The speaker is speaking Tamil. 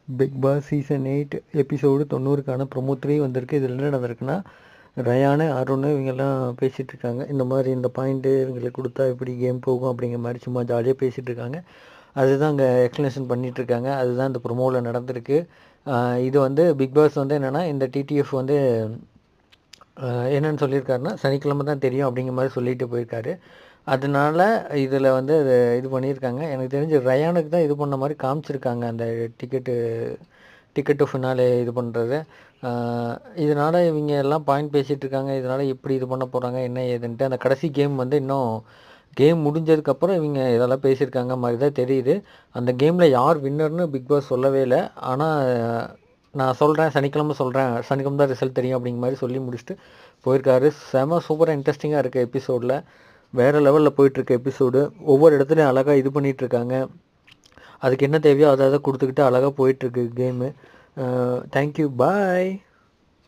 பிக் பாஸ் சீசன் 8 எபிசோடு 90க்கான ப்ரொமோ 3 வந்திருக்கு. இதில் என்ன நடந்திருக்குன்னா, ரயானு, அருண் இவங்கெல்லாம் பேசிகிட்டு இருக்காங்க. இந்த மாதிரி இந்த பாயிண்ட்டு இவங்களுக்கு கொடுத்தா எப்படி கேம் போகும் அப்படிங்கிற மாதிரி சும்மா ஜாலியாக பேசிகிட்டு இருக்காங்க. அதுதான் அங்கே எக்ஸ்ப்ளனேஷன் பண்ணிகிட்ருக்காங்க. அதுதான் இந்த ப்ரொமோவில் நடந்திருக்கு. இது வந்து பிக் பாஸ் வந்து என்னென்னா, இந்த டிடிஎஃப் வந்து என்னென்னு சொல்லியிருக்காருன்னா, சனிக்கிழமை தான் தெரியும் அப்படிங்கிற மாதிரி சொல்லிட்டு போயிருக்காரு. அதனால இதில் வந்து இது பண்ணியிருக்காங்க. எனக்கு தெரிஞ்சு ரயானுக்கு தான் இது பண்ண மாதிரி காமிச்சிருக்காங்க, அந்த டிக்கெட்டு ஃபினாலே இது பண்ணுறது. இதனால் இவங்க எல்லாம் பாயிண்ட் பேசிகிட்டு இருக்காங்க. இதனால் எப்படி இது பண்ண போகிறாங்க என்ன ஏதுன்ட்டு. அந்த கடைசி கேம் வந்து இன்னும் கேம் முடிஞ்சதுக்கப்புறம் இவங்க இதெல்லாம் பேசியிருக்காங்க மாதிரி தான் தெரியுது. அந்த கேமில் யார் வின்னர்னு பிக் பாஸ் சொல்லவே இல்லை. ஆனால் நான் சொல்கிறேன், சனிக்கிழமை தான் ரிசல்ட் தெரியும் அப்படிங்கிற மாதிரி சொல்லி முடிச்சுட்டு போயிருக்காரு. செம சூப்பராக இன்ட்ரெஸ்டிங்காக இருக்குது எபிசோடில். வேறு லெவலில் போயிட்டுருக்கு எபிசோடு. ஒவ்வொரு இடத்துலையும் அழகாக இது பண்ணிகிட்ருக்காங்க. அதுக்கு என்ன தேவையோ அதை கொடுத்துக்கிட்டு அழகாக போயிட்டுருக்கு கேமு. தேங்க்யூ, பாய்.